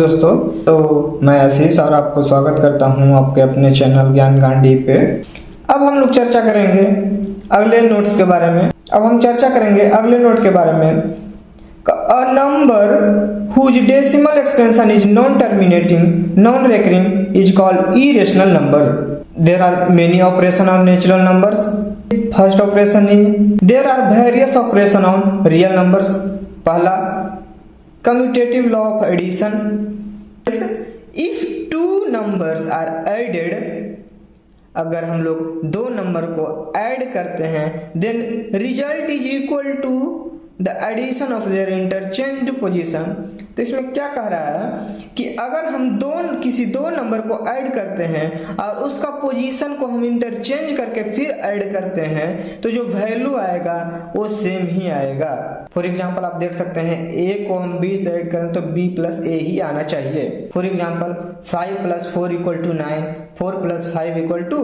दोस्तों, तो मैं आशीष और आपको स्वागत करता हूं आपके अपने चैनल ज्ञान गांधी पे। अब हम लोग चर्चा करेंगे अगले नोट्स के बारे में। अब हम चर्चा करेंगे अगले नोट के बारे में। A number whose decimal expansion is non-terminating, non-recurring is called irrational number. There are many operations on natural numbers. First operation is there are various operations on real numbers. पहला commutative law of addition. If two numbers are added, अगर हम लोग दो number को add करते हैं, then result is equal to the addition of their interchanged position. तो इसमें क्या कह रहा है कि अगर हम किसी दो नंबर को ऐड करते हैं और उसका पोजीशन को हम इंटरचेंज करके फिर ऐड करते हैं, तो जो वैल्यू आएगा वो सेम ही आएगा। फॉर एग्जाम्पल आप देख सकते हैं a को हम b से ऐड करें तो b प्लस a ही आना चाहिए। For example 5 + 4 = 9, 4 + 5 =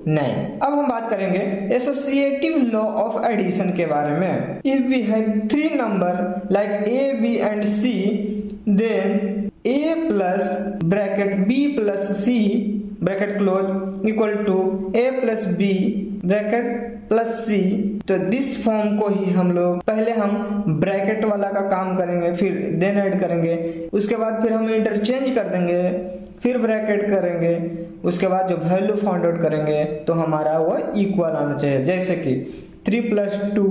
9। अब हम बात करेंगे एसोसिएटिव लॉ ऑफ एडिशन के बारे में। If we have three number like a, b and c, then a plus bracket b plus c bracket close equal to a plus b bracket plus c। तो this form को ही हम लोग पहले हम bracket वाला का काम करेंगे, फिर देन ऐड करेंगे, उसके बाद फिर हम इंटरचेंज कर देंगे, फिर ब्रैकेट करेंगे, उसके बाद जो वैल्यू फाइंड आउट करेंगे तो हमारा वो इक्वल आना चाहिए। जैसे कि 3 + 2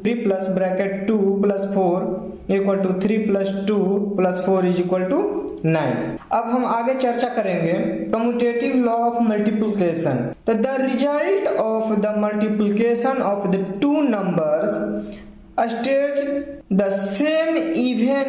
3 प्लस ब्रैकेट 2 + 4 इक्वल टू 3 + 2 + 4 = 9। अब हम आगे चर्चा करेंगे कम्यूटेटिव लॉ ऑफ मल्टीप्लिकेशन। तो the result of the multiplication of the two numbers stays the same even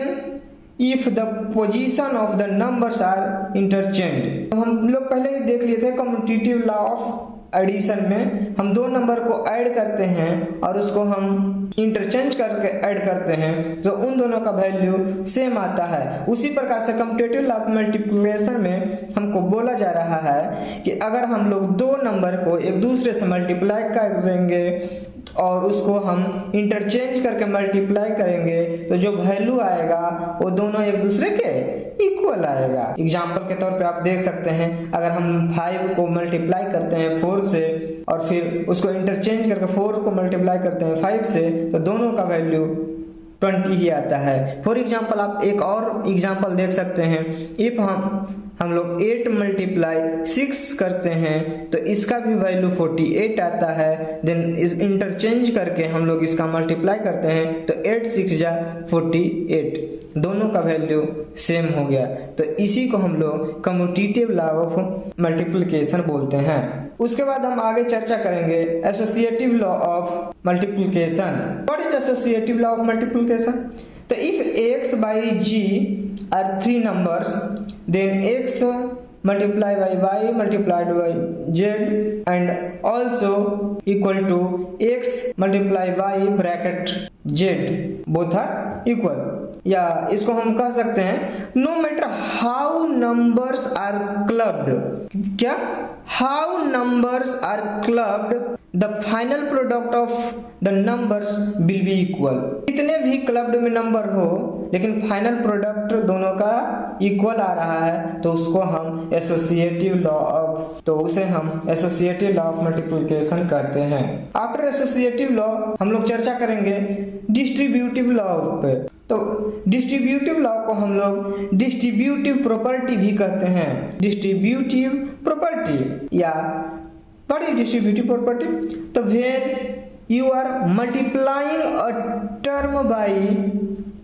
if the position of the numbers are interchange. तो हम लोग पहले ही देख लिए थे कम्यूटेटिव लॉ ऑफ एडिशन में हम दो नंबर को ऐड करते हैं और उसको हम इंटरचेंज करके ऐड करते हैं तो उन दोनों का वैल्यू सेम आता है। उसी प्रकार से कम्यूटेटिव लॉ ऑफ मल्टीप्लिकेशन में हमको बोला जा रहा है कि अगर हम लोग दो नंबर को एक दूसरे से मल्टीप्लाई करेंगे और उसको हम इंटरचेंज करके मल्टीप्लाई करेंगे तो जो वैल्यू आएगा वो दोनों एक दूसरे के इक्वल आएगा। एग्जाम्पल के तौर पे आप देख सकते हैं अगर हम 5 को मल्टीप्लाई करते हैं 4 से और फिर उसको इंटरचेंज करके 4 को मल्टीप्लाई करते हैं 5 से तो दोनों का वैल्यू 20 ही आता है। फॉर एग्जाम्पल आप एक और एग्जाम्पल देख सकते हैं। इफ हम लोग 8 × 6 करते हैं तो इसका भी वैल्यू 48 आता है। देन इस इंटरचेंज करके हम लोग इसका मल्टीप्लाई करते हैं तो 8 × 6 = 48, दोनों का वैल्यू सेम हो गया। तो इसी को हम लोग कम्यूटेटिव लॉ ऑफ मल्टीप्लिकेशन बोलते हैं। उसके बाद हम आगे चर्चा करेंगे associative law of multiplication. What is associative law of multiplication? तो if x by g are three numbers, then x multiplied by y multiplied by z and also equal to x multiplied by bracket z both are equal। या इसको हम कह सकते हैं no matter how numbers are clubbed. क्या? How numbers are clubbed the final product of the numbers will be equal. कितने भी clubbed में नंबर हो लेकिन फाइनल प्रोडक्ट दोनों का इक्वल आ रहा है तो उसको हम एसोसिएटिव लॉ ऑफ मल्टीप्लिकेशन कहते हैं। आफ्टर एसोसिएटिव लॉ हम लोग चर्चा करेंगे डिस्ट्रीब्यूटिव लॉ पे। तो डिस्ट्रीब्यूटिव लॉ को हम लोग डिस्ट्रीब्यूटिव प्रॉपर्टी भी कहते हैं। डिस्ट्रीब्यूटिव प्रॉपर्टी या व्हाट इज डिस्ट्रीब्यूटिव प्रॉपर्टी? तो when you are multiplying a term by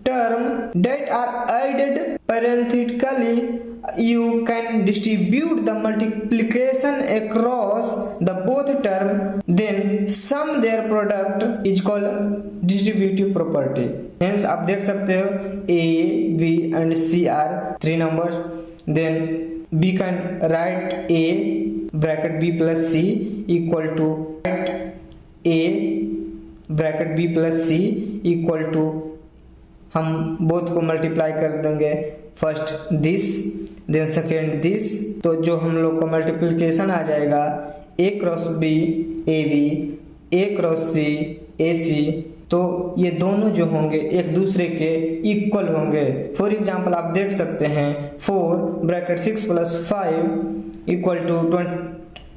term that are added parenthetically, you can distribute the multiplication across the both term, then sum their product is called distributive property। Hence आप देख सकते हो a, b and c are three numbers, then b can write a bracket b plus c equal to a bracket b plus c equal to हम both को multiply कर देंगे, first this then second this. तो जो हम लोग को multiplication आ जाएगा a cross b ab, a cross c ac। तो ये दोनों जो होंगे एक दूसरे के इक्वल होंगे। फॉर एग्जाम्पल आप देख सकते हैं 4 ब्रैकेट 6 + 5 इक्वल टू 20।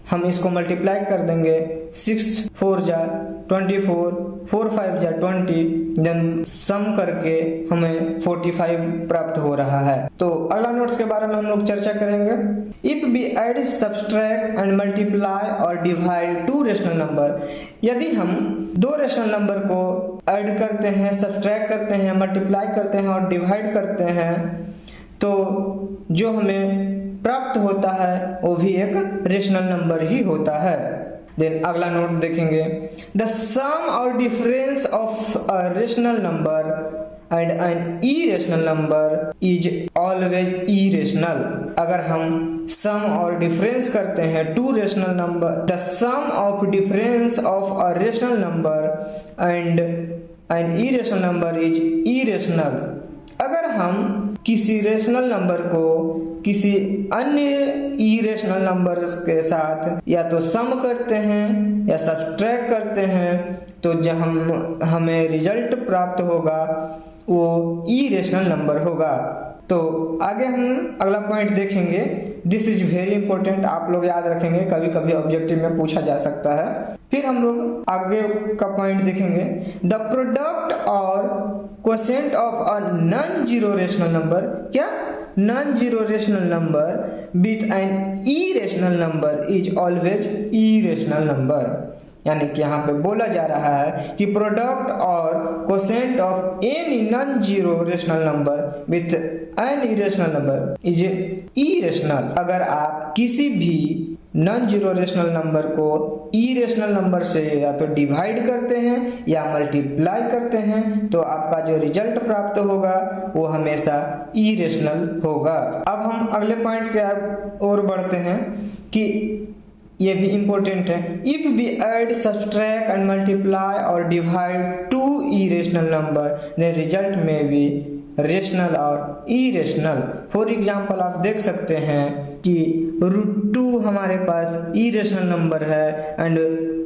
हम इसको मल्टीप्लाई कर देंगे, 6 4 जा 24, 4 5 जा 20, देन सम करके हमें 45 प्राप्त हो रहा है। तो अगला नोट्स के बारे में हम लोग चर्चा करेंगे। If we add, subtract and multiply और डिवाइड टू रेशनल नंबर, यदि हम दो रेशनल नंबर को ऐड करते हैं, सब्सट्रैक्ट करते हैं, मल्टीप्लाई करते हैं और डिवाइड करते हैं, तो जो हमें प्राप्त होता है वो भी एक रेशनल नंबर ही होता है। देन अगला नोट देखेंगे, द सम और difference of a rational number and an irrational number is always irrational. अगर हम सम और डिफरेंस करते हैं two rational number, the sum of difference of a rational number and an irrational number is irrational. अगर हम किसी rational number को किसी अन्य इरेशनल नंबर के साथ या तो सम करते हैं या सब्ट्रैक्ट करते हैं, तो जब हमें रिजल्ट प्राप्त होगा वो इरेशनल नंबर होगा। तो आगे हम अगला पॉइंट देखेंगे। दिस इज वेरी इंपॉर्टेंट, आप लोग याद रखेंगे, कभी कभी ऑब्जेक्टिव में पूछा जा सकता है। फिर हम लोग आगे का पॉइंट देखेंगे, द प्रोडक्ट और quotient of a non zero rational number. क्या? Non zero rational number with an irrational number is always irrational number. यानी कि यहाँ पे बोला जा रहा है कि प्रोडक्ट और quotient of any non zero rational number with an irrational number is irrational. अगर आप किसी भी नॉन जीरो रेशनल नंबर को इरेशनल नंबर से या तो डिवाइड करते हैं या मल्टीप्लाई करते हैं, तो आपका जो रिजल्ट प्राप्त होगा वो हमेशा इरेशनल होगा। अब हम अगले पॉइंट के ओर बढ़ते हैं कि ये भी इंपॉर्टेंट है। If we add, subtract and multiply और divide two irrational number, then result में बी रेशनल और इरेशनल। फॉर एग्जाम्पल आप देख सकते हैं कि √2 हमारे पास इरेशनल नंबर है and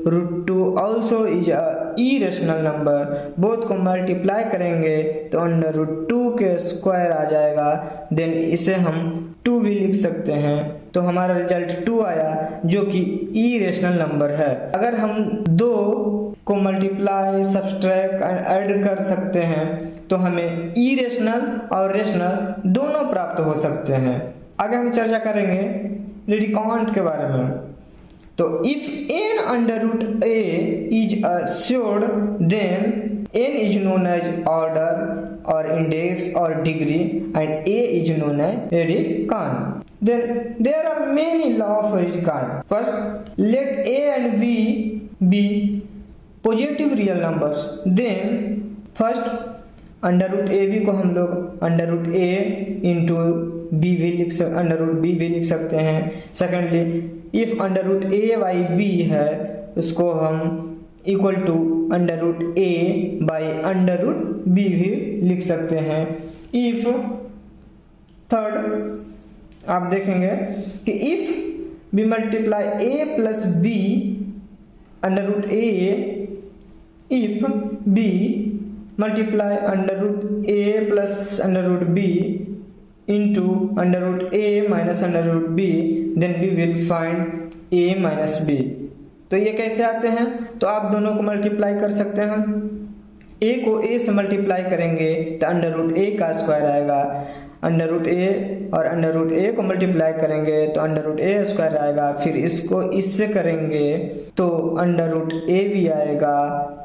√2 also is a irrational number. Both को मल्टीप्लाई करेंगे तो √2 के स्क्वायर आ जाएगा, देन इसे हम 2 भी लिख सकते हैं, तो हमारा रिजल्ट 2 आया जो कि इरेशनल नंबर है। अगर हम 2 को मल्टीप्लाई, सब्ट्रैक्ट एंड ऐड कर सकते हैं तो हमें इरेशनल और रेशनल दोनों प्राप्त हो सकते हैं। आगे हम चर्चा करेंगे रेडिकॉन्ट के बारे में। तो if n √a is assured, then n is known as order or index or degree and a is known as radicand. Then there are many laws of radicand. First, let a and b be positive real numbers. Then first √ab को हम लोग √a into b भी लिख √b भी लिख सकते हैं। Secondly, if √a/b है उसको हम इक्वल टू √a/√b भी लिख सकते हैं। इफ थर्ड आप देखेंगे कि if we multiply a plus b √a, if b multiply √a plus √b into √a minus √b, then we will find a minus b। तो ये कैसे आते हैं? तो आप दोनों को मल्टीप्लाई कर सकते हैं। a को a से मल्टीप्लाई करेंगे तो √a का स्क्वायर आएगा, √a और √a को मल्टीप्लाई करेंगे तो √a स्क्वायर आएगा, फिर इसको इससे करेंगे तो √a भी आएगा,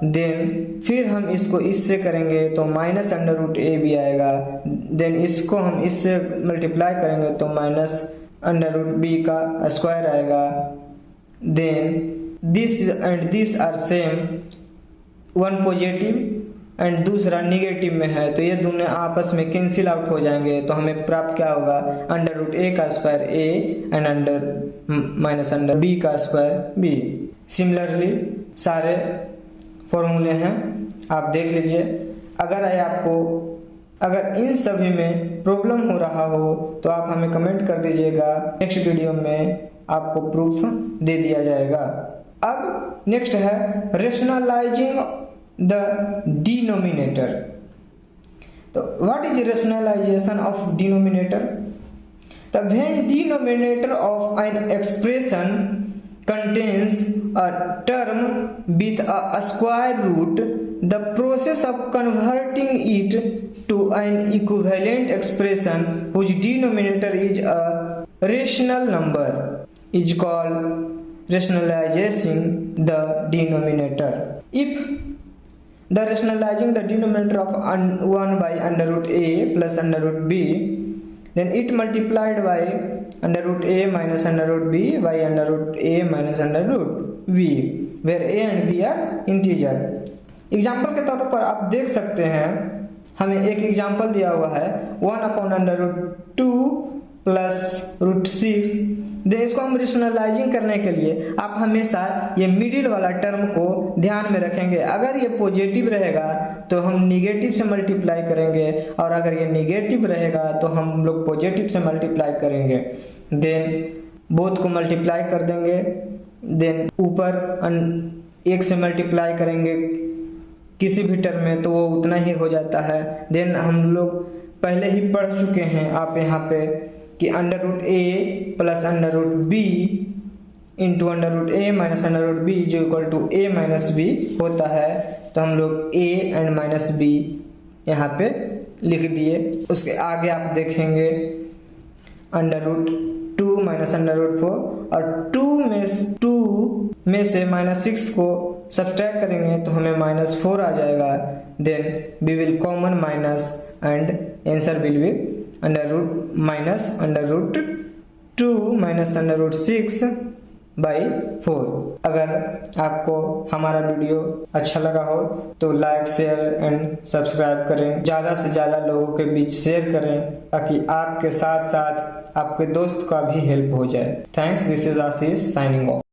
देन फिर हम इसको इससे करेंगे तो माइनस √a भी आएगा, देन इसको हम इससे मल्टीप्लाई करेंगे तो माइनस √b का स्क्वायर आएगा, then this and this are same, one positive and दूसरा निगेटिव में है तो ये दोनों आपस में कैंसिल आउट हो जाएंगे, तो हमें प्राप्त क्या होगा √a का square a and minus √b का स्क्वायर b। सिमिलरली सारे फॉर्मूले हैं, आप देख लीजिए। अगर इन सभी में प्रॉब्लम हो रहा हो तो आप हमें कमेंट कर दीजिएगा, नेक्स्ट वीडियो में आपको प्रूफ दे दिया जाएगा। अब नेक्स्ट है rationalising the denominator. So what is the rationalization of denominator? The when denominator of an expression contains a term with a square root, the process of converting it to an equivalent expression whose denominator is a rational number is called rationalizing the denominator. If the rationalizing the denominator of 1 by under root a plus under root b, then it multiplied by under root a minus under root b by under root a minus under root v, where a and b are integer. Example के तौर पर आप देख सकते हैं, हमें एक example दिया हुआ है 1 upon under root 2 plus root 6। Then इसको हम रेशनलाइजिंग करने के लिए आप हमेशा ये मिडिल वाला टर्म को ध्यान में रखेंगे। अगर ये पॉजिटिव रहेगा तो हम निगेटिव से मल्टीप्लाई करेंगे, और अगर ये निगेटिव रहेगा तो हम लोग पॉजिटिव से मल्टीप्लाई करेंगे। देन बोथ को मल्टीप्लाई कर देंगे, देन ऊपर 1 से मल्टीप्लाई करेंगे किसी भी टर्म में तो वो उतना ही हो जाता है। देन हम लोग पहले ही पढ़ चुके हैं आप यहाँ पे कि under root A plus under root B into under root A minus under root B जो equal to A minus B होता है। तो हम लोग ए एंड माइनस बी यहाँ पे लिख दिए। उसके आगे आप देखेंगे under root 2 minus under root 4, और 2 में से माइनस 6 को सब्सट्रैक्ट करेंगे तो हमें माइनस 4 आ जाएगा। Then we will common minus and answer will be under root minus under root 2 minus under root 6 by 4। अगर आपको हमारा वीडियो अच्छा लगा हो तो लाइक शेयर एंड सब्सक्राइब करें, ज़्यादा से ज़्यादा लोगों के बीच शेयर करें ताकि आपके साथ साथ आपके दोस्त का भी हेल्प हो जाए। Thanks, this is Ashish signing off.